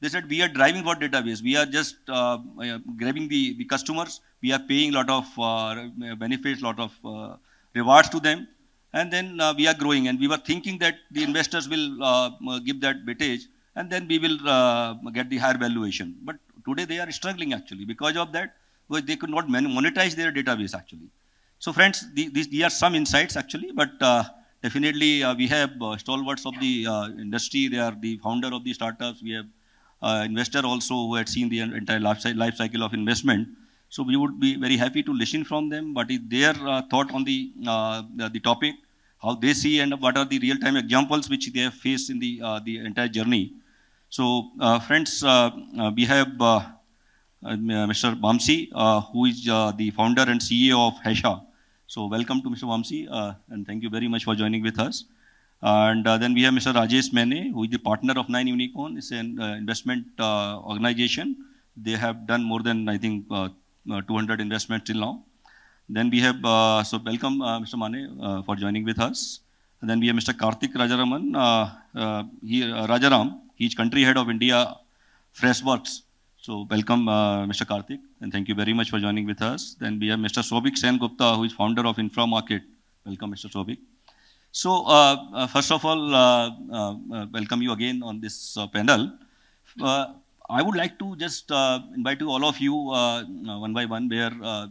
They said, we are driving for database. We are just grabbing the customers. We are paying a lot of benefits, lot of rewards to them. And then we are growing. And we were thinking that the investors will give that weightage. And then we will get the higher valuation. But today they are struggling actually because of that. Because they could not monetize their database actually. So friends, these are some insights actually. But definitely we have stalwarts of the industry. They are the founder of the startups. We have investor also who had seen the entire life cycle of investment. So we would be very happy to listen from them. What is their thought on the topic, how they see and what are the real-time examples which they have faced in the entire journey. So friends, we have Mr. Vamsi, who is the founder and CEO of Hesa. So welcome to Mr. Vamsi, and thank you very much for joining with us. And then we have Mr. Rajesh, who is the partner of 9 Unicorn. It's an investment organization. They have done more than, I think, 200 investments till now. Then we have, so welcome Mr. Mane for joining with us. And then we have Mr. Karthik Rajaram. Rajaram, he is country head of India Freshworks. So welcome Mr. Karthik, and thank you very much for joining with us. Then we have Mr. Souvik Sengupta, who is founder of Infra.Market. Welcome Mr. Souvik. So, first of all, welcome you again on this panel. I would like to just invite you, all of you, one by one, where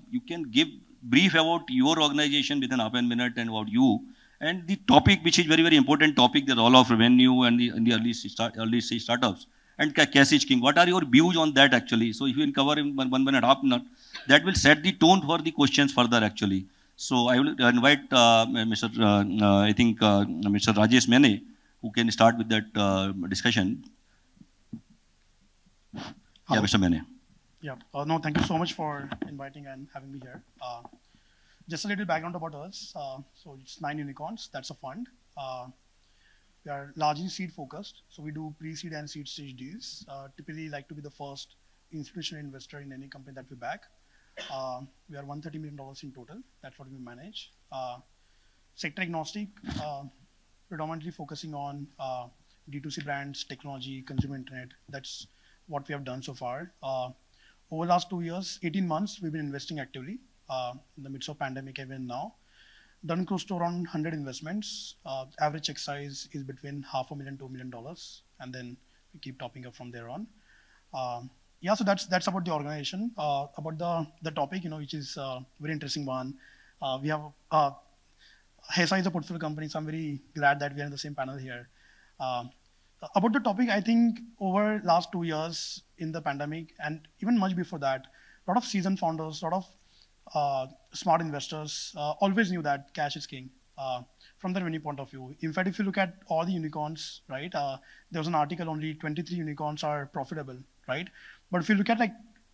you can give brief about your organization within half a minute and about you, and the topic, which is very, very important topic, the role of revenue and the early stage startups, and cash is king. What are your views on that actually? So, if you can cover in 1.5 minutes, that will set the tone for the questions further actually. So I will invite Mr. Rajesh Mene, who can start with that discussion. Hello. Yeah, Mr. Mene. Yeah. No, thank you so much for inviting and having me here. Just a little background about us. So it's 9 Unicorns. That's a fund. We are largely seed focused. So we do pre-seed and seed stage deals. Typically like to be the first institutional investor in any company that we back. We are $130 million in total. That's what we manage. Sector agnostic, predominantly focusing on D2C brands, technology, consumer internet. That's what we have done so far. Over the last 2 years, 18 months, we've been investing actively in the midst of pandemic even now. Done close to around 100 investments. Average check size is between $500,000 to $2 million. And then we keep topping up from there on. Yeah, so that's about the organization. About the topic, which is a very interesting one. We have Hesa is a portfolio company, so I'm very glad that we are in the same panel here. About the topic, I think over last 2 years in the pandemic and even much before that, a lot of seasoned founders, a lot of smart investors always knew that cash is king from the revenue point of view. In fact, if you look at all the unicorns, right, there was an article only 23 unicorns are profitable, right? But if you look at like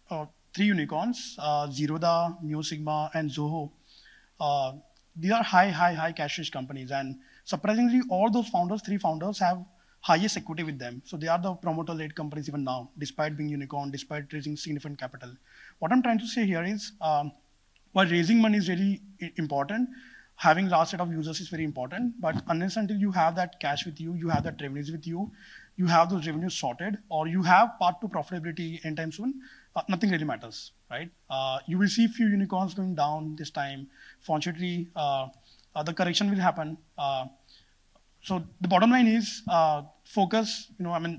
3 unicorns, Zerodha, Mu Sigma, and Zoho, these are high cash-rich companies. And surprisingly, all those founders, 3 founders, have highest equity with them. So they are the promoter-led companies even now, despite being unicorn, despite raising significant capital. What I'm trying to say here is, while raising money is really important, having large set of users is very important. But unless until you have that cash with you, you have that revenues with you, you have those revenues sorted, or you have path to profitability anytime soon, nothing really matters, right? You will see few unicorns going down this time. Fortunately, the correction will happen. So the bottom line is focus,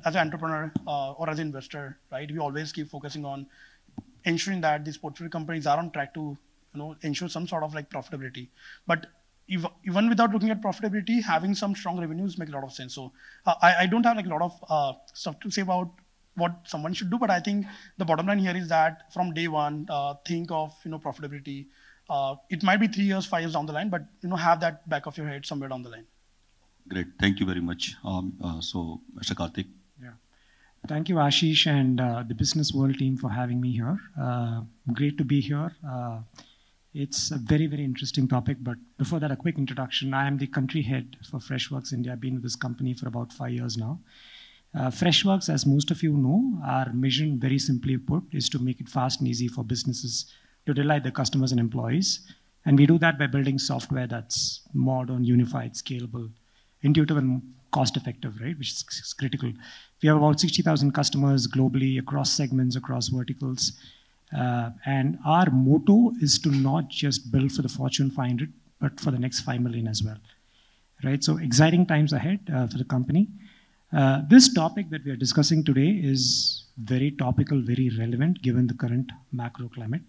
as an entrepreneur or as an investor, right? We always keep focusing on ensuring that these portfolio companies are on track to, ensure some sort of like profitability. But even without looking at profitability, having some strong revenues make a lot of sense. So I don't have like a lot of stuff to say about what someone should do, but I think the bottom line here is that from day one, think of profitability. It might be 3 years, 5 years down the line, but have that back of your head somewhere down the line. Great, thank you very much. So Mr. Karthik. Yeah, thank you Ashish and the Business World team for having me here. Great to be here. It's a very, very interesting topic, but before that, a quick introduction. I am the country head for Freshworks India. I've been with this company for about 5 years now. Freshworks, as most of you know, our mission, very simply put, is to make it fast and easy for businesses to delight their customers and employees. And we do that by building software that's modern, unified, scalable, intuitive and cost effective, right? Which is critical. We have about 60,000 customers globally across segments, across verticals. And our motto is to not just build for the Fortune 500, but for the next 5 million as well, right? So exciting times ahead for the company. This topic that we are discussing today is very topical, very relevant given the current macro climate.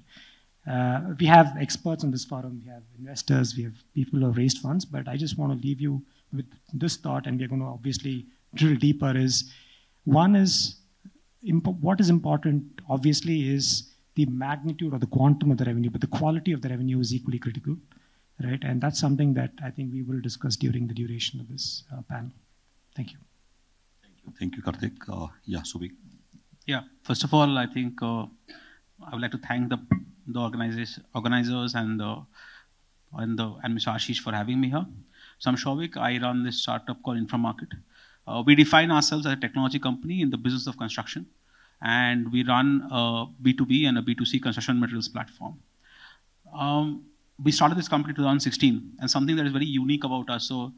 We have experts on this forum, we have investors, we have people who have raised funds, but I just want to leave you with this thought, and we're going to obviously drill deeper is, one is, what is important obviously is the magnitude or the quantum of the revenue, but the quality of the revenue is equally critical, right? And that's something that I think we will discuss during the duration of this panel. Thank you. Thank you, Karthik. Yeah, Souvik. Yeah, first of all, I think I would like to thank the organizers and Mr. Ashish for having me here. So I'm Souvik. I run this startup called Infra.Market. We define ourselves as a technology company in the business of construction, and we run a B2B and a B2C construction materials platform. We started this company in 2016, and something that is very unique about us. So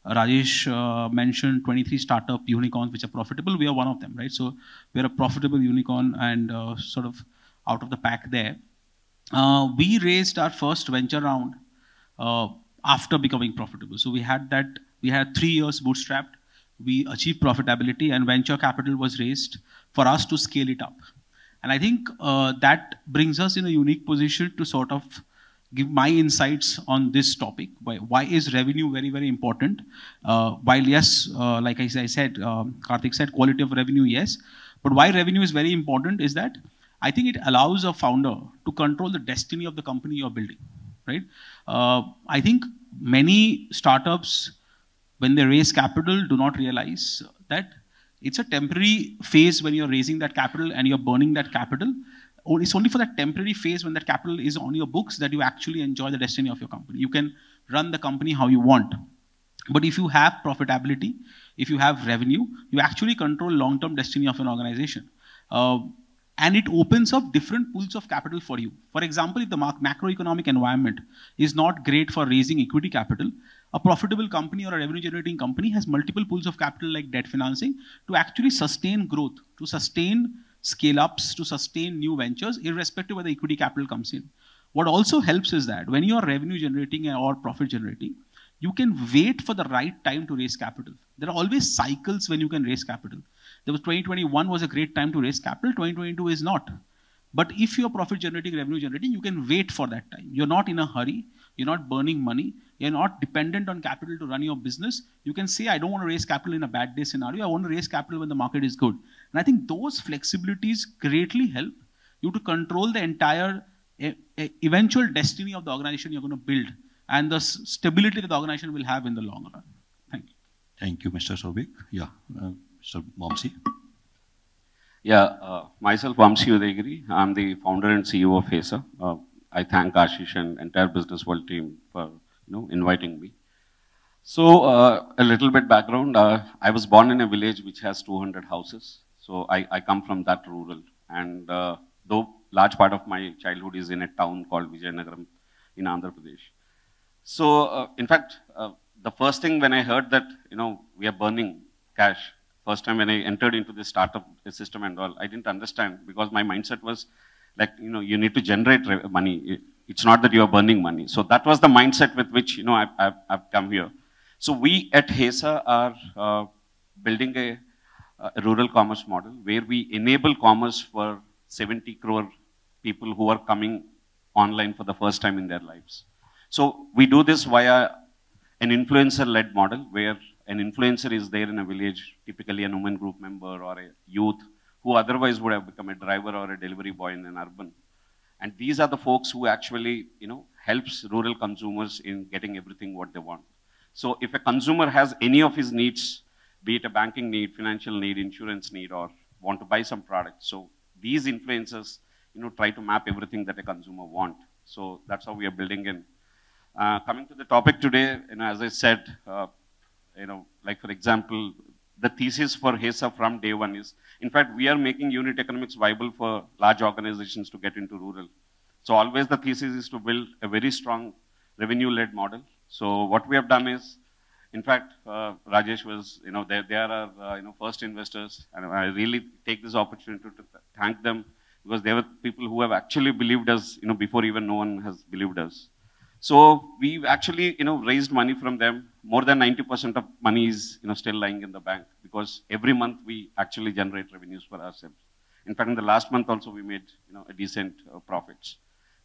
Rajesh mentioned 23 startup unicorns which are profitable. We are one of them, right? So we are a profitable unicorn and sort of out of the pack there. We raised our first venture round after becoming profitable. So we had 3 years bootstrapped. We achieved profitability, and venture capital was raised for us to scale it up. And I think that brings us in a unique position to sort of give my insights on this topic. Why is revenue very, very important? While yes, like I said, Karthik said, quality of revenue, yes. But why revenue is very important is that I think it allows a founder to control the destiny of the company you're building, right? I think many startups, when they raise capital, do not realize that it's a temporary phase when you're raising that capital and you're burning that capital. It's only for that temporary phase when that capital is on your books that you actually enjoy the destiny of your company. You can run the company how you want. But if you have profitability, if you have revenue, you actually control long-term destiny of an organization. And it opens up different pools of capital for you. For example, if the macroeconomic environment is not great for raising equity capital, a profitable company or a revenue-generating company has multiple pools of capital like debt financing to actually sustain growth, to sustain scale-ups, to sustain new ventures, irrespective of whether equity capital comes in. What also helps is that when you are revenue-generating or profit-generating, you can wait for the right time to raise capital. There are always cycles when you can raise capital. 2021 was a great time to raise capital, 2022 is not. But if you're profit generating, revenue generating, you can wait for that time. You're not in a hurry, you're not burning money, you're not dependent on capital to run your business. You can say, I don't want to raise capital in a bad day scenario, I want to raise capital when the market is good. And I think those flexibilities greatly help you to control the entire eventual destiny of the organization you're going to build and the stability that the organization will have in the long run. Thank you. Thank you, Mr. Souvik. Yeah. Mr. Vamsi. Yeah, myself, Vamsi Udayagiri. I'm the founder and CEO of Hesa. I thank Ashish and entire business world team for inviting me. So a little bit background. I was born in a village which has 200 houses. So I come from that rural. And though large part of my childhood is in a town called Vijayanagaram in Andhra Pradesh. So in fact, the first thing when I heard that we are burning cash. First time when I entered into this startup system and all, I didn't understand because my mindset was like, you need to generate money. It's not that you are burning money. So that was the mindset with which, I've come here. So we at Hesa are building a rural commerce model where we enable commerce for 70 crore people who are coming online for the first time in their lives. So we do this via an influencer-led model where an influencer is there in a village, typically a women group member or a youth who otherwise would have become a driver or a delivery boy in an urban. And these are the folks who actually, helps rural consumers in getting everything what they want. So if a consumer has any of his needs, be it a banking need, financial need, insurance need, or want to buy some product, so these influencers, try to map everything that a consumer want. So that's how we are building in. Coming to the topic today, as I said, like for example, the thesis for Hesa from day one is, in fact, we are making unit economics viable for large organizations to get into rural. So always the thesis is to build a very strong revenue-led model. So what we have done is, In fact, Rajesh was, they are our, first investors, and I really take this opportunity to thank them because they were people who have actually believed us, before even no one has believed us. So we've actually, raised money from them. More than 90% of money is, still lying in the bank because every month we actually generate revenues for ourselves. In fact, in the last month also we made, a decent profits.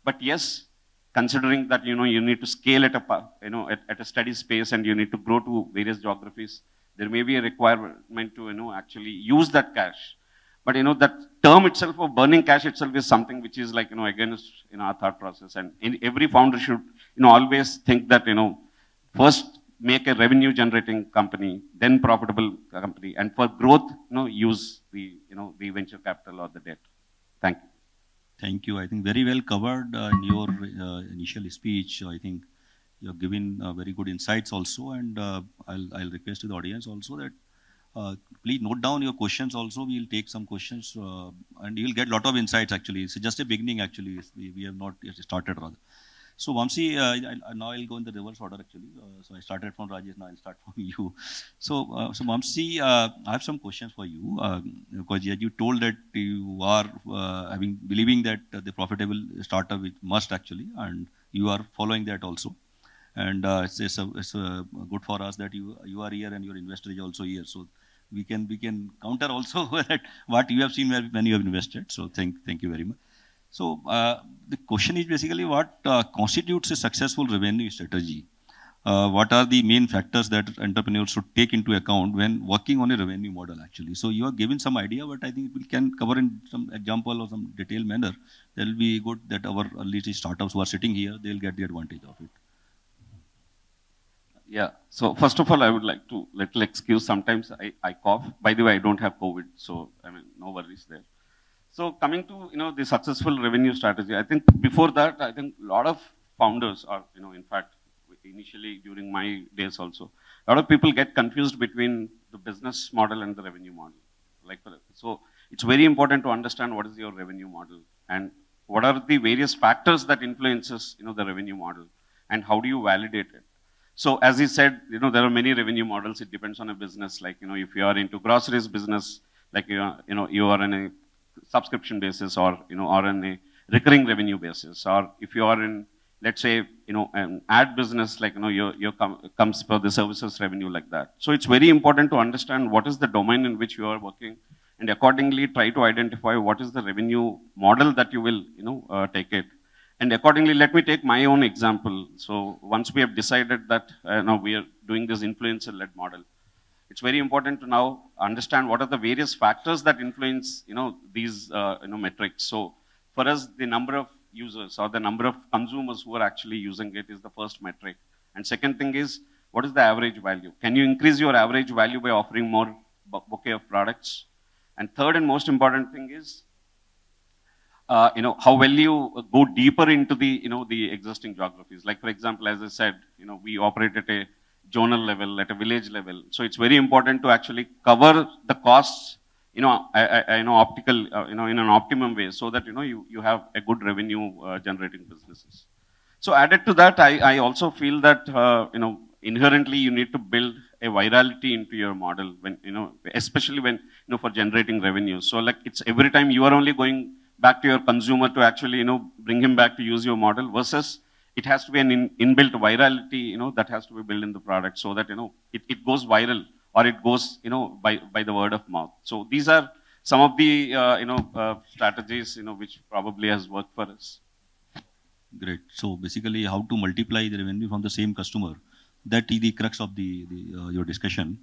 But yes, considering that, you need to scale at a steady pace and you need to grow to various geographies, there may be a requirement to, actually use that cash. But, that term itself of burning cash itself is something which is like, against, our thought process. And every founder should, always think that, first make a revenue generating company, then profitable company. And for growth, use the, the venture capital or the debt. Thank you. Thank you. I think very well covered in your initial speech. I think you have given very good insights also. And I'll request to the audience also that please note down your questions also. We'll take some questions and you'll get a lot of insights actually. It's just a beginning actually. We have not yet started rather. So Vamsi, now I'll go in the reverse order actually. So I started from Rajesh, now I'll start from you. So Vamsi, I have some questions for you because you told that you are believing that the profitable startup is must actually, and you are following that also. And it's good for us that you are here and your investor is also here. So we can counter also that what you have seen when you have invested. So thank you very much. So the question is basically what constitutes a successful revenue strategy? What are the main factors that entrepreneurs should take into account when working on a revenue model actually? So you have given some idea, but I think we can cover in some example or some detailed manner. That will be good that our early stage startups who are sitting here, they'll get the advantage of it. Yeah. So first of all, I would like to little excuse. Sometimes I cough. By the way, I don't have COVID, so I mean no worries there. So coming to the successful revenue strategy, I think before that, I think a lot of founders are in fact initially during my days also, a lot of people get confused between the business model and the revenue model. So it's very important to understand what is your revenue model and what are the various factors that influences the revenue model and how do you validate it. So as he said, there are many revenue models. It depends on a business. Like if you are into groceries business, like you are in a subscription basis or or in a recurring revenue basis, or if you are in, let's say, an ad business, like your comes for the services revenue like that. So it's very important to understand what is the domain in which you are working, and accordingly try to identify what is the revenue model that you will take it. And accordingly, let me take my own example. So once we have decided that now we are doing this influencer-led model, it's very important to now understand what are the various factors that influence, these, metrics. So for us, the number of users or the number of consumers who are actually using it is the first metric. And second thing is, what is the average value? Can you increase your average value by offering more bouquet of products? And third and most important thing is, how well you go deeper into the, the existing geographies. Like for example, as I said, we operate at a zonal level, at a village level. So it's very important to actually cover the costs, optical, in an optimum way, so that you have a good revenue generating businesses. So added to that, I also feel that inherently you need to build a virality into your model when especially when for generating revenue. So like it's every time you are only going back to your consumer to actually bring him back to use your model versus it has to be an inbuilt virality, that has to be built in the product so that, it goes viral or it goes, by the word of mouth. So these are some of the, strategies, which probably has worked for us. Great. So basically how to multiply the revenue from the same customer, that is the crux of your discussion.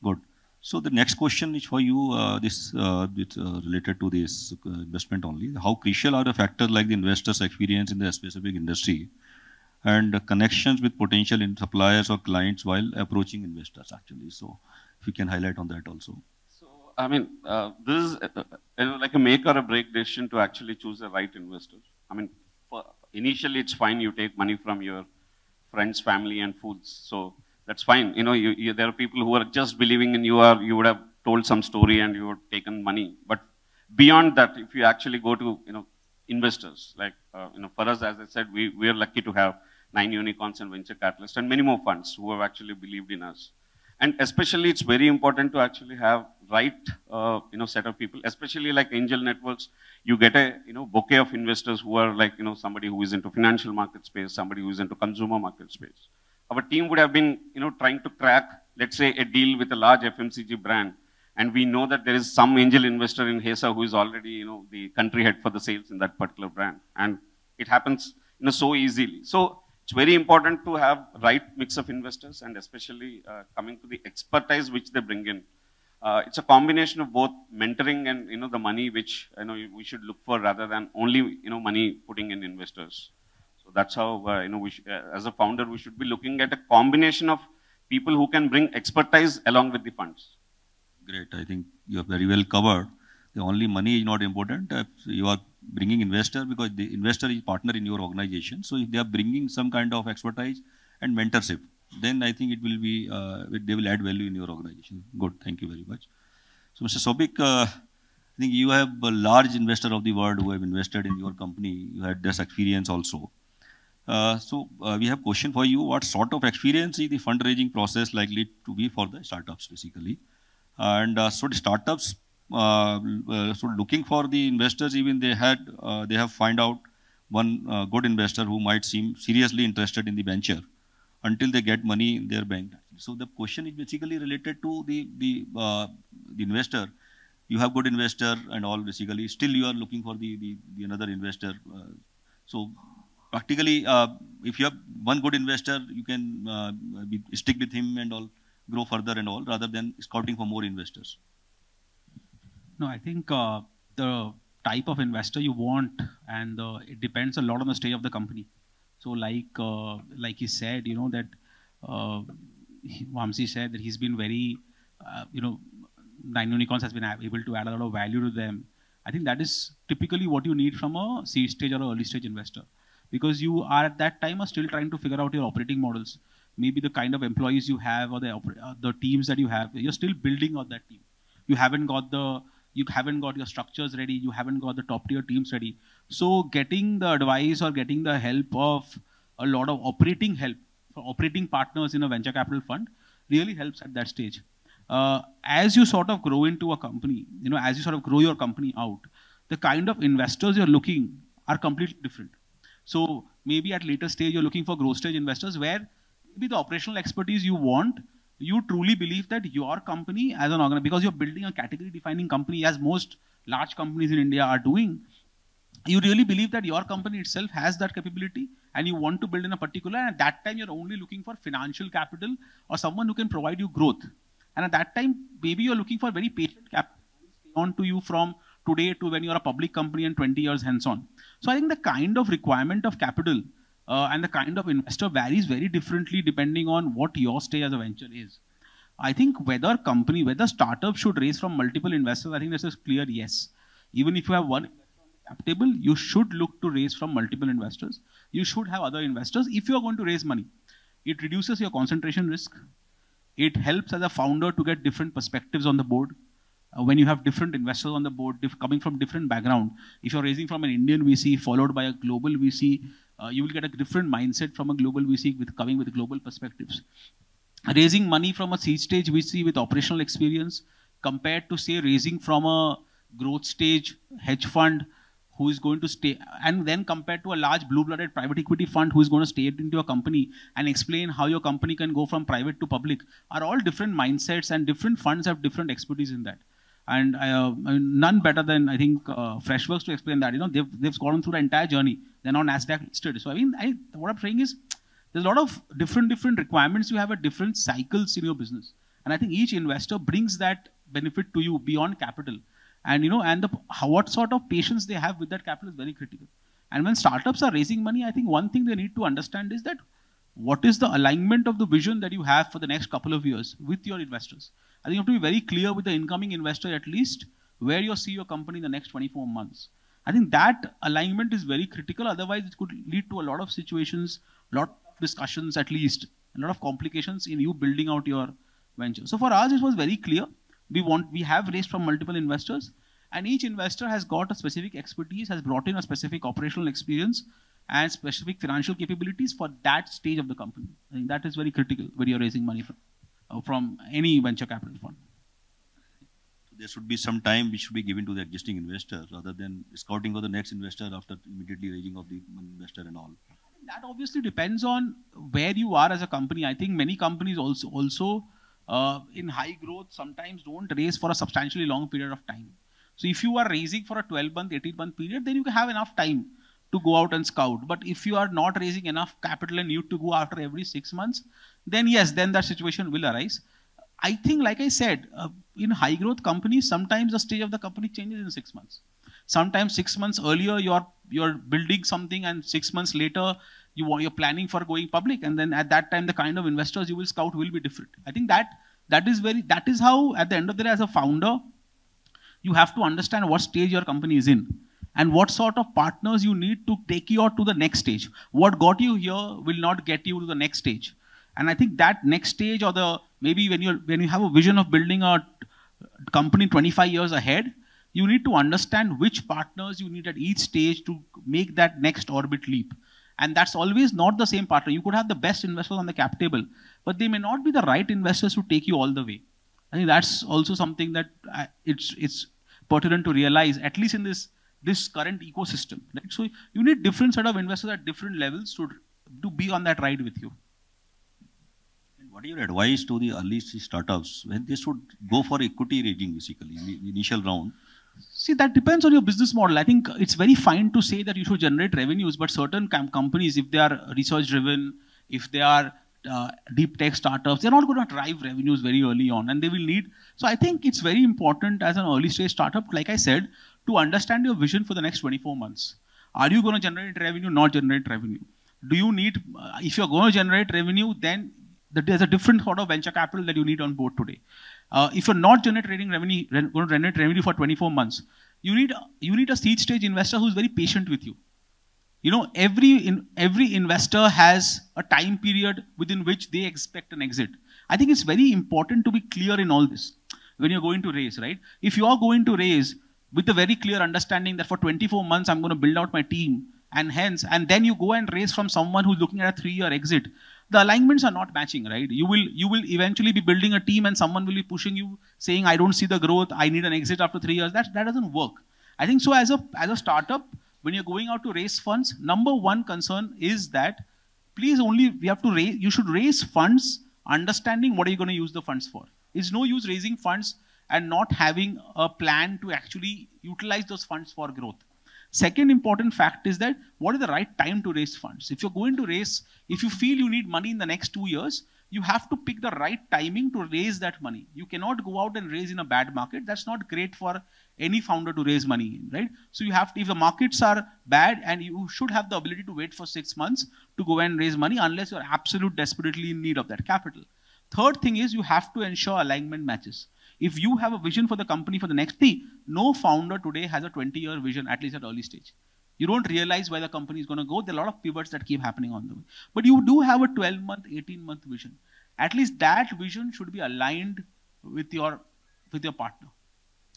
Good. So the next question is for you, it's related to this investment only. How crucial are the factors like the investor's experience in the specific industry and the connections with potential suppliers or clients while approaching investors actually? So if you can highlight on that also. So, I mean, this is like a make or a break decision to actually choose the right investor. I mean, initially it's fine, you take money from your friends, family and fools. So that's fine. There are people who are just believing in you, or you would have told some story and you would have taken money. But beyond that, if you actually go to, investors, like, for us, as I said, we are lucky to have 9 unicorns and venture capitalists, and many more funds who have actually believed in us. And especially, it's very important to actually have right, set of people, especially like angel networks. You get a, bouquet of investors who are like, somebody who is into financial market space, somebody who is into consumer market space. Our team would have been, trying to crack, let's say, a deal with a large FMCG brand. And we know that there is some angel investor in Hesa who is already, the country head for the sales in that particular brand. And it happens, so easily. So it's very important to have right mix of investors, and especially coming to the expertise which they bring in. It's a combination of both mentoring and, the money which, we should look for rather than only, money putting in investors. So that's how, as a founder, we should be looking at a combination of people who can bring expertise along with the funds. Great. I think you have very well covered. The only money is not important. You are bringing investor because the investor is partner in your organization. So if they are bringing some kind of expertise and mentorship, then I think it will be, they will add value in your organization. Good. Thank you very much. So Mr. Souvik, I think you have a large investor of the world who have invested in your company. You had this experience also. We have a question for you. What sort of experience is the fundraising process likely to be for the startups basically? And so the startups, so looking for the investors, even they have find out one good investor who might seem seriously interested in the venture until they get money in their bank. So the question is basically related to the investor. You have good investor and all basically, still you are looking for the another investor. So practically, if you have one good investor, you can stick with him and all, grow further and all, rather than scouting for more investors. No, I think the type of investor you want, and it depends a lot on the stage of the company. So like he said, that Vamsi said that he's been very, 9 unicorns has been able to add a lot of value to them. I think that is typically what you need from a seed stage or an early stage investor, because you are at that time still trying to figure out your operating models. Maybe the kind of employees you have or the teams that you have, you're still building out that team. You haven't got your structures ready. You haven't got the top tier teams ready. So getting the advice or getting the help of a lot of operating help for operating partners in a venture capital fund really helps at that stage. As you sort of grow into a company, as you sort of grow your company out, the kind of investors you're looking are completely different. So maybe at later stage, you're looking for growth stage investors where maybe the operational expertise you want, you truly believe that your company as an organization, because you're building a category defining company as most large companies in India are doing, you really believe that your company itself has that capability and you want to build in a particular, and at that time you're only looking for financial capital or someone who can provide you growth. And at that time, maybe you're looking for very patient capital on to you from today to when you're a public company and 20 years hence on. So I think the kind of requirement of capital and the kind of investor varies very differently depending on what your stage as a venture is. I think whether startup should raise from multiple investors, I think this is clear yes. Even if you have one investor on the cap table, you should look to raise from multiple investors. You should have other investors if you are going to raise money. It reduces your concentration risk. It helps as a founder to get different perspectives on the board. When you have different investors on the board, coming from different background, if you're raising from an Indian VC followed by a global VC, you will get a different mindset from a global VC coming with global perspectives. Raising money from a seed stage VC with operational experience compared to say raising from a growth stage hedge fund who is going to stay, and then compared to a large blue-blooded private equity fund who is going to stay into a company and explain how your company can go from private to public, are all different mindsets, and different funds have different expertise in that. And none better than, I think, Freshworks to explain that. They've gone through the entire journey. They're now NASDAQ listed. So what I'm saying is, there's a lot of different requirements you have at different cycles in your business. And I think each investor brings that benefit to you beyond capital. And what sort of patience they have with that capital is very critical. And when startups are raising money, I think one thing they need to understand is that what is the alignment of the vision that you have for the next couple of years with your investors. I think you have to be very clear with the incoming investor at least where you see your company in the next 24 months. I think that alignment is very critical. Otherwise, it could lead to a lot of situations, a lot of discussions at least, a lot of complications in you building out your venture. So for us, it was very clear. We have raised from multiple investors, and each investor has got a specific expertise, has brought in a specific operational experience, and specific financial capabilities for that stage of the company. I think that is very critical when you're raising money from any venture capital fund. There should be some time which should be given to the existing investor rather than scouting for the next investor after immediately raising of the investor and all. That obviously depends on where you are as a company. I think many companies also in high growth sometimes don't raise for a substantially long period of time. So if you are raising for a 12-month, 18-month period, then you can have enough time to go out and scout. But if you are not raising enough capital and need to go after every 6 months, then yes, then that situation will arise. I think, like I said, in high growth companies, sometimes the stage of the company changes in 6 months. Sometimes 6 months earlier, you're building something, and 6 months later, you're planning for going public, and then at that time, the kind of investors you will scout will be different. I think that is how, at the end of the day, as a founder, you have to understand what stage your company is in and what sort of partners you need to take you out to the next stage. What got you here will not get you to the next stage. And I think that next stage, or maybe when you have a vision of building a company 25 years ahead, you need to understand which partners you need at each stage to make that next orbit leap. And that's always not the same partner. You could have the best investors on the cap table, but they may not be the right investors to take you all the way. I think that's also something that it's pertinent to realize, at least in this current ecosystem. Right? So you need different set of investors at different levels to be on that ride with you. What is your advice to the early stage startups when they should go for equity raising basically in the initial round? See, that depends on your business model. I think it's very fine to say that you should generate revenues, but certain companies, if they are research driven, if they are deep tech startups, they're not going to drive revenues very early on, and they will need. So I think it's very important as an early stage startup, like I said, to understand your vision for the next 24 months. Are you going to generate revenue, not generate revenue? Do you need, if you're going to generate revenue, then there's a different sort of venture capital that you need on board today. If you're not generating revenue, going to generate revenue for 24 months, you need a seed stage investor who's very patient with you. You know, every investor has a time period within which they expect an exit. I think it's very important to be clear in all this when you're going to raise, right? If you are going to raise with a very clear understanding that for 24 months I'm going to build out my team, and then you go and raise from someone who's looking at a 3-year exit, the alignments are not matching, right? You will eventually be building a team and someone will be pushing you, saying, I don't see the growth, I need an exit after 3 years. That doesn't work. I think so as a startup, when you're going out to raise funds, number one concern is that you should raise funds understanding what are you going to use the funds for. It's no use raising funds and not having a plan to actually utilize those funds for growth. Second important fact is that what is the right time to raise funds? If you're going to raise, if you feel you need money in the next 2 years, you have to pick the right timing to raise that money. You cannot go out and raise in a bad market. That's not great for any founder to raise money in, right? So you have to, if the markets are bad, and you should have the ability to wait for 6 months to go and raise money unless you're absolutely desperately in need of that capital. Third thing is you have to ensure alignment matches. If you have a vision for the company for the next no founder today has a 20-year vision, at least at early stage. You don't realize where the company is going to go. There are a lot of pivots that keep happening on the way. But you do have a 12-month, 18-month vision. At least that vision should be aligned with your partner.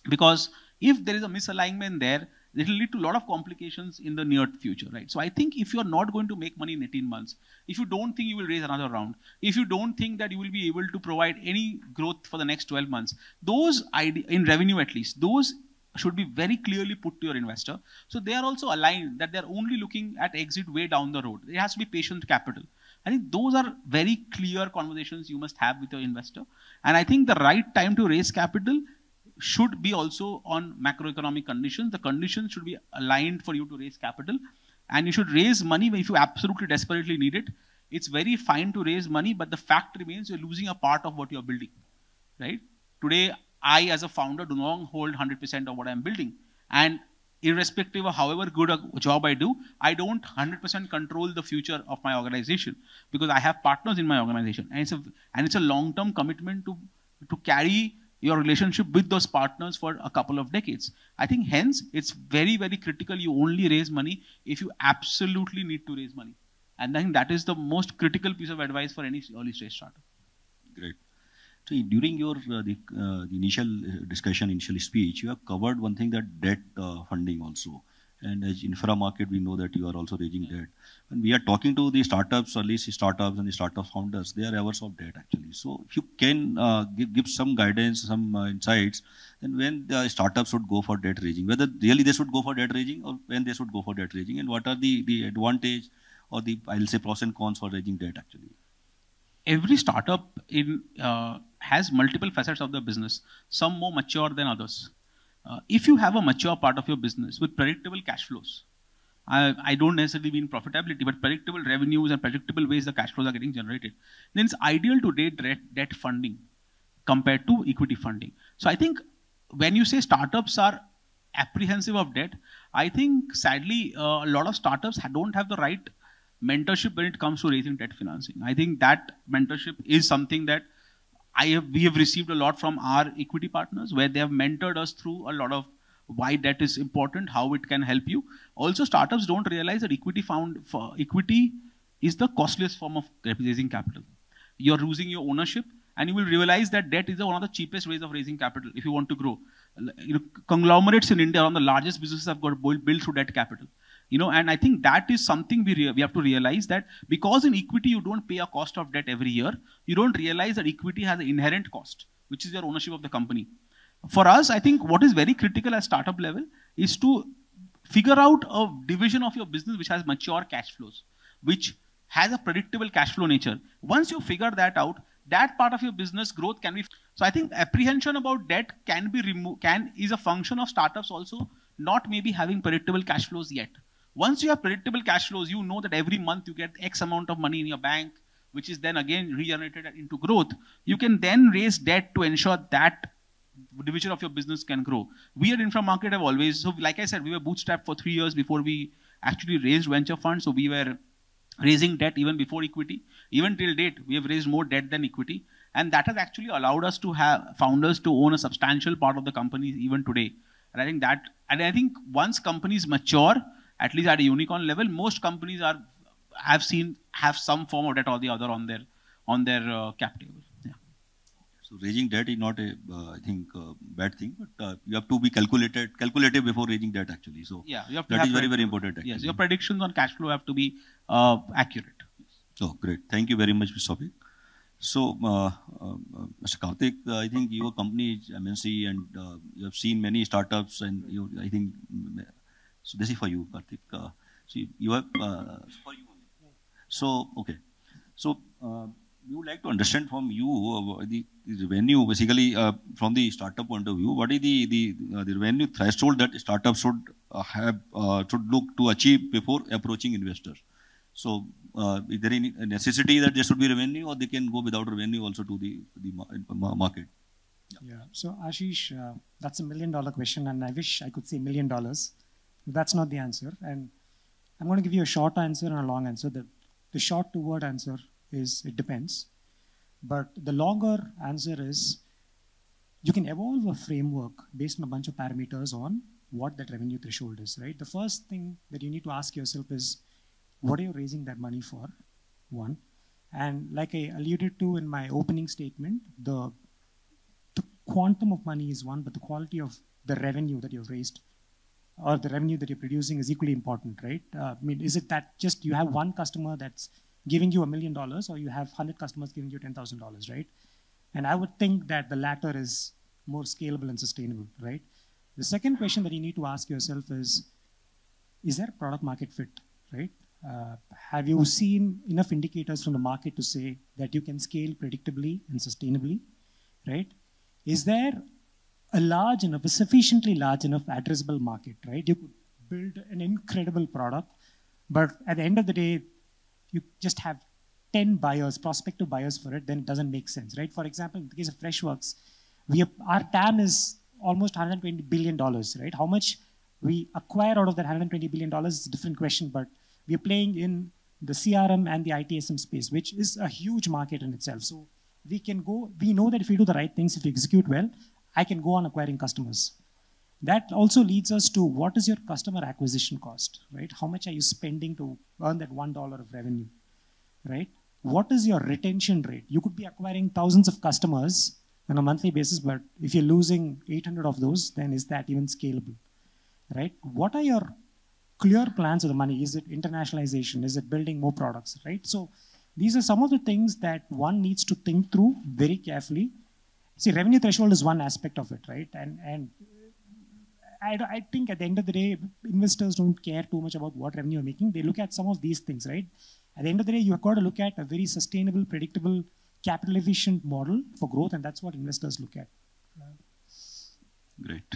Because if there is a misalignment there, it will lead to a lot of complications in the near future, right? So I think if you're not going to make money in 18 months, if you don't think you will raise another round, if you don't think that you will be able to provide any growth for the next 12 months, those in revenue at least, those should be very clearly put to your investor. So they are also aligned that they're only looking at exit way down the road. It has to be patient capital. I think those are very clear conversations you must have with your investor. And I think the right time to raise capital should be also on macroeconomic conditions. The conditions should be aligned for you to raise capital. And you should raise money if you absolutely desperately need it. It's very fine to raise money, but the fact remains you're losing a part of what you're building, right? Today, I as a founder do not hold 100% of what I'm building. And irrespective of however good a job I do, I don't 100% control the future of my organization because I have partners in my organization. And it's a long-term commitment to carry your relationship with those partners for a couple of decades. I think hence, it's very, very critical you only raise money if you absolutely need to raise money. And I think that is the most critical piece of advice for any early stage startup. Great. So during your the initial discussion, initial speech, you have covered one thing, that debt funding also. And as Infra.Market, we know that you are also raising debt. When we are talking to the startups, or at least startups and the startup founders, they are averse of debt actually. So if you can give some guidance, some insights, then when the startups should go for debt raising, whether really they should go for debt raising or when they should go for debt raising, and what are the advantage or the, I'll say, pros and cons for raising debt actually. Every startup has multiple facets of the business, some more mature than others. If you have a mature part of your business with predictable cash flows, I don't necessarily mean profitability, but predictable revenues and predictable ways the cash flows are getting generated, then it's ideal to take debt funding compared to equity funding. So I think when you say startups are apprehensive of debt, I think sadly a lot of startups don't have the right mentorship when it comes to raising debt financing. I think that mentorship is something that we have received a lot from our equity partners, where they have mentored us through a lot of why debt is important, how it can help you. Also, startups don't realize that equity is the costliest form of raising capital. You're losing your ownership, and you will realize that debt is one of the cheapest ways of raising capital if you want to grow. Conglomerates in India, one of the largest businesses, have got built through debt capital. And I think that is something we have to realize, that because in equity you don't pay a cost of debt every year, you don't realize that equity has an inherent cost, which is your ownership of the company. For us, I think what is very critical at startup level is to figure out a division of your business which has mature cash flows, which has a predictable cash flow nature. Once you figure that out, that part of your business growth can be. So I think apprehension about debt can be removed, is a function of startups also not maybe having predictable cash flows yet. Once you have predictable cash flows, you know that every month you get X amount of money in your bank, which is then again regenerated into growth. You can then raise debt to ensure that division of your business can grow. We at Infra.Market have always, so like I said, we were bootstrapped for 3 years before we actually raised venture funds. So we were raising debt even before equity. Even till date, we have raised more debt than equity. And that has actually allowed us to have founders to own a substantial part of the company even today. And I think once companies mature, at least at a unicorn level, most companies have some form of debt or the other on their cap table. Yeah. So raising debt is not a, I think, bad thing, but you have to be calculative before raising debt actually. So yeah, you have to that is very, very important. Actually. Yes, your predictions on cash flow have to be accurate. Oh, great. Thank you very much, Mr. Souvik. So, Mr. Karthik, I think your company is MNC and you have seen many startups and I think, so this is for you, Karthik. So you have, for you. So, okay. So, we would like to understand from you the revenue, basically from the startup point of view, what is the revenue threshold that startups should look to achieve before approaching investors? So, is there any necessity that there should be revenue, or they can go without revenue also to the market? Yeah. So, Ashish, that's $1 million question, and I wish I could say $1 million. That's not the answer. And I'm going to give you a short answer and a long answer. The short two-word answer is it depends. But the longer answer is you can evolve a framework based on a bunch of parameters on what that revenue threshold is, right? The first thing that you need to ask yourself is, what are you raising that money for? One. And like I alluded to in my opening statement, the quantum of money is one, but the quality of the revenue that you've raised or the revenue that you're producing is equally important, right? I mean, is it that just you have one customer that's giving you $1 million, or you have 100 customers giving you $10,000, right? And I would think that the latter is more scalable and sustainable, right? The second question that you need to ask yourself is there a product market fit, right? Have you seen enough indicators from the market to say that you can scale predictably and sustainably, right? Is there a sufficiently large enough addressable market, right? You could build an incredible product, but at the end of the day, you just have 10 buyers, prospective buyers for it, then it doesn't make sense, right? For example, in the case of Freshworks, our TAM is almost $120 billion, right? How much we acquire out of that $120 billion is a different question, but we are playing in the CRM and the ITSM space, which is a huge market in itself. So we know that if we do the right things, if we execute well, I can go on acquiring customers. That also leads us to what is your customer acquisition cost, right? How much are you spending to earn that $1 of revenue, right? What is your retention rate? You could be acquiring thousands of customers on a monthly basis, but if you're losing 800 of those, then is that even scalable, right? What are your clear plans of the money. Is it internationalization? Is it building more products, right? So these are some of the things that one needs to think through very carefully. See, revenue threshold is one aspect of it, right? And I think at the end of the day, investors don't care too much about what revenue you're making. They look at some of these things, right? At the end of the day, you've got to look at a very sustainable, predictable, capital efficient model for growth, and that's what investors look at. Great.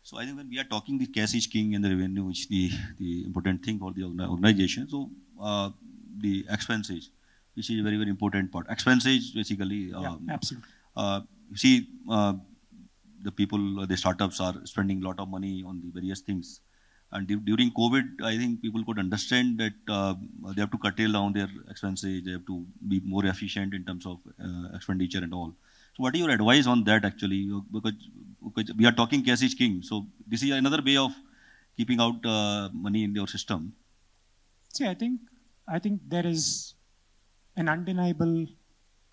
So I think when we are talking the cash is king and the revenue, which the important thing for the organization. So the expenses, which is a very, very important part. Expenses basically. Yeah, absolutely. You see, the people, the startups are spending a lot of money on the various things. And during COVID, I think people could understand that they have to curtail down their expenses. They have to be more efficient in terms of expenditure and all. So what is your advice on that actually? Because we are talking cash is king. So this is another way of keeping out money in your system. See, I think there is an undeniable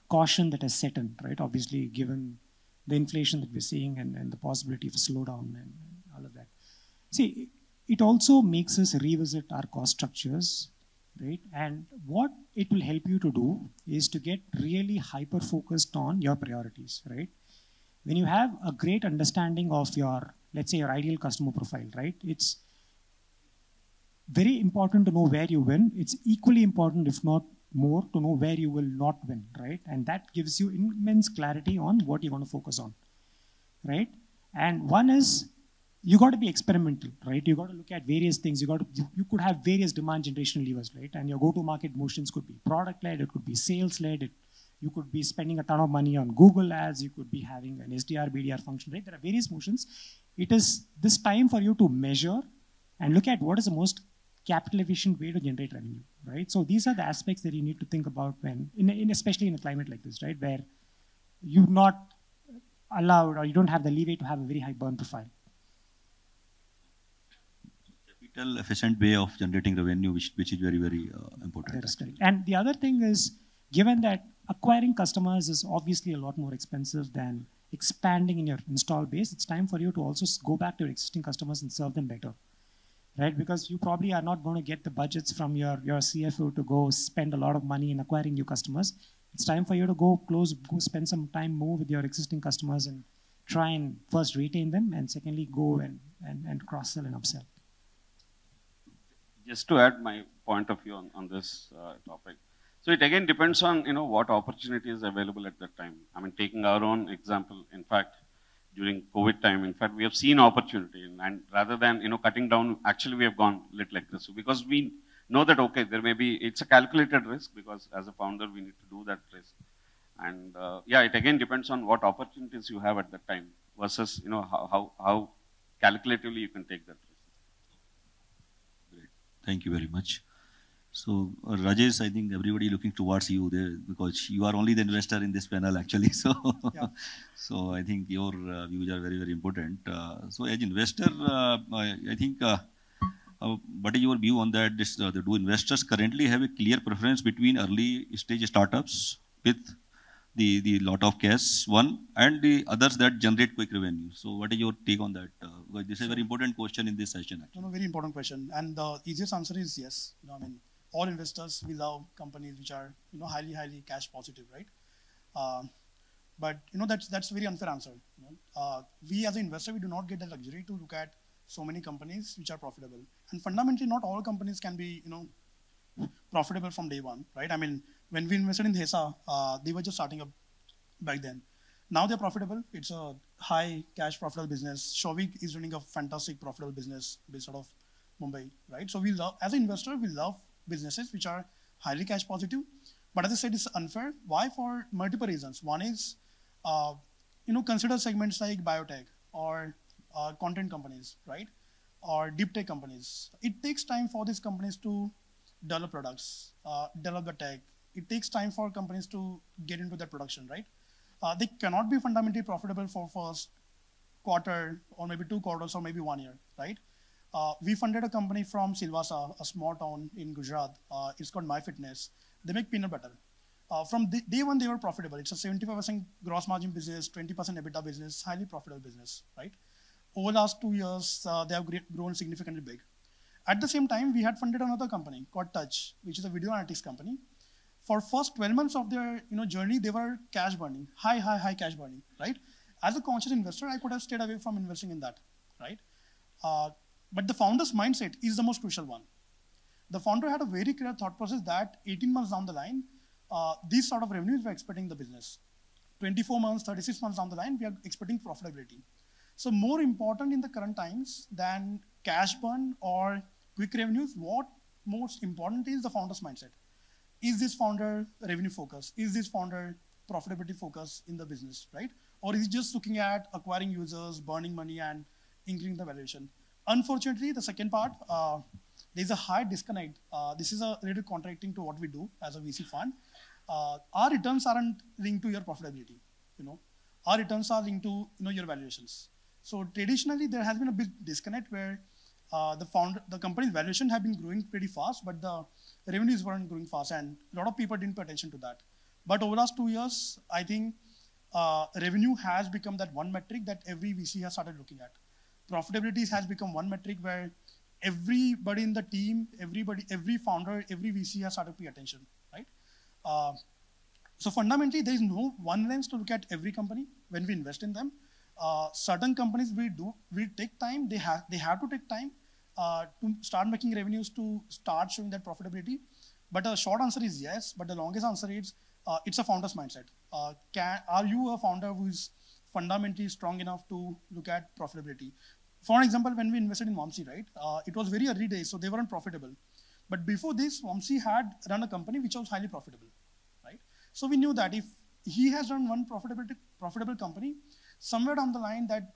caution that has set in, right? Obviously, given the inflation that we're seeing and the possibility of a slowdown and all of that. See, it also makes us revisit our cost structures, right? And what it will help you to do is to get really hyper-focused on your priorities, right? When you have a great understanding of your, let's say, your ideal customer profile, right? It's very important to know where you win. It's equally important, if not more, to know where you will not win, right? And that gives you immense clarity on what you want to focus on, right? And one is, you got to be experimental, right? You got to look at various things. You could have various demand generation levers, right? And your go-to-market motions could be product-led, it could be sales-led, you could be spending a ton of money on Google ads, you could be having an SDR, BDR function, right? There are various motions. It is this time for you to measure and look at what is the most capital efficient way to generate revenue, right? So these are the aspects that you need to think about when, especially in a climate like this, right? Where you're not allowed or you don't have the leeway to have a very high burn profile. Capital efficient way of generating revenue, which is very, very important. That is correct. And the other thing is, given that acquiring customers is obviously a lot more expensive than expanding in your install base, it's time for you to also go back to your existing customers and serve them better, right? Because you probably are not going to get the budgets from your CFO to go spend a lot of money in acquiring new customers. It's time for you to go spend some time more with your existing customers and try and first retain them, and secondly, go and cross-sell and upsell. Just to add my point of view on this topic. So it again depends on, what opportunity is available at that time. I mean, taking our own example, in fact, during COVID time, in fact, we have seen opportunity, and rather than, cutting down, actually we have gone a little aggressive because we know that, okay, there may be, it's a calculated risk because as a founder, we need to do that risk. And yeah, it again depends on what opportunities you have at that time versus, how calculatively you can take that risk. Thank you very much. So, Rajesh, I think everybody looking towards you there because you are only the investor in this panel actually. So, yeah. So I think your views are very, very important. So, as investor, I think, what is your view on that? Do investors currently have a clear preference between early stage startups with the lot of cash, one, and the others that generate quick revenue? So what is your take on that? Because this is a very important question in this session. Actually. No, very important question. And the easiest answer is yes. I mean, all investors, we love companies which are, highly, highly cash positive, right? But, that's a very unfair answer. We as an investor, we do not get the luxury to look at so many companies which are profitable. And fundamentally, not all companies can be, profitable from day one, right? I mean, when we invested in Hesa, they were just starting up back then. Now they're profitable. It's a high cash profitable business. Souvik is running a fantastic profitable business based out of Mumbai, right? So we love, as an investor, we love businesses which are highly cash positive. But as I said, it's unfair. Why? For multiple reasons. One is, consider segments like biotech or content companies, right? Or deep tech companies. It takes time for these companies to develop products, develop the tech. It takes time for companies to get into their production, right? They cannot be fundamentally profitable for first quarter or maybe 2 quarters or maybe 1 year, right? We funded a company from Silvassa, a small town in Gujarat. It's called My Fitness. They make peanut butter. From day one, they were profitable. It's a 75% gross margin business, 20% EBITDA business, highly profitable business, right? Over the last 2 years, they have grown significantly big. At the same time, we had funded another company called Touch, which is a video analytics company. For first 12 months of their journey, they were cash burning, high cash burning, right? As a conscious investor, I could have stayed away from investing in that, right? But the founder's mindset is the most crucial one. The founder had a very clear thought process that 18 months down the line, these sort of revenues we're expecting the business. 24 months, 36 months down the line, we are expecting profitability. So more important in the current times than cash burn or quick revenues, what most important is the founder's mindset. Is this founder revenue focused? Is this founder profitability focused in the business, right? Or is he just looking at acquiring users, burning money and increasing the valuation? Unfortunately, the second part, there's a high disconnect. This is a little contradicting to what we do as a VC fund. Our returns aren't linked to your profitability. Our returns are linked to your valuations. So traditionally, there has been a big disconnect where the company's valuation have been growing pretty fast, but the revenues weren't growing fast, and a lot of people didn't pay attention to that. But over the last 2 years, I think revenue has become that one metric that every VC has started looking at. Profitability has become one metric where everybody in the team, every founder, every VC has started to pay attention, right? So fundamentally, there is no one lens to look at every company when we invest in them. Certain companies will take time. They have to take time to start making revenues, to start showing that profitability. But the short answer is yes. But the longest answer is it's a founder's mindset. Are you a founder who is fundamentally strong enough to look at profitability? For example, when we invested in Vamsi, right? It was very early days, so they weren't profitable. But before this, Vamsi had run a company which was highly profitable, right? So we knew that if he has run one profitable company, somewhere down the line, that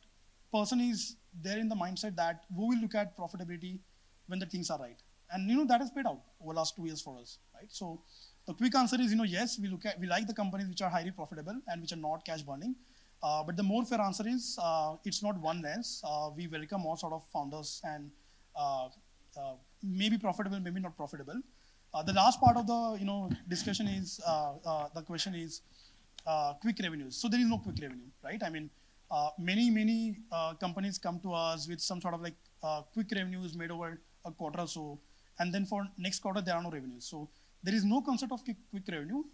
person is there in the mindset that we will look at profitability when the things are right. And that has paid out over the last 2 years for us, right? So the quick answer is, yes, we like the companies which are highly profitable and which are not cash burning. But the more fair answer is, it's not one lens. We welcome all sort of founders and maybe profitable, maybe not profitable. The last part of the discussion is the question is quick revenues. So there is no quick revenue, right? I mean, many companies come to us with some sort of like quick revenues made over a quarter or so, and then for next quarter there are no revenues. So there is no concept of quick revenue.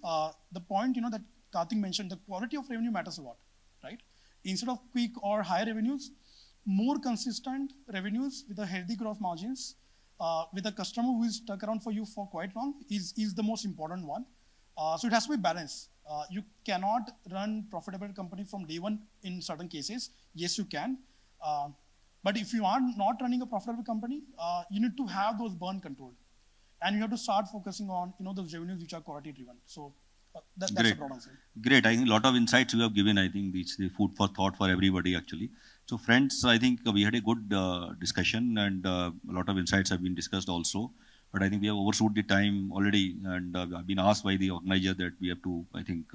The point that Karthik mentioned, the quality of revenue matters a lot, right? Instead of quick or high revenues, more consistent revenues with a healthy growth margins, with a customer who is stuck around for you for quite long is the most important one. So it has to be balanced. You cannot run profitable company from day one in certain cases. Yes, you can. But if you are not running a profitable company, you need to have those burn controlled. And you have to start focusing on those revenues which are quality driven. So that's a broad answer. Great. I think a lot of insights you have given. I think it's the food for thought for everybody actually. So friends, I think we had a good discussion and a lot of insights have been discussed also. But I think we have overshot the time already, and I've been asked by the organizer that we have to, I think,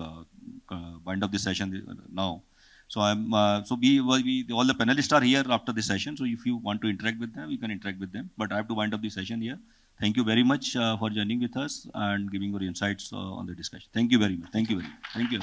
wind up this session now. So all the panelists are here after this session. So if you want to interact with them, you can interact with them. But I have to wind up the session here. Thank you very much for joining with us and giving your insights on the discussion. Thank you very much. Thank you very much. Thank you.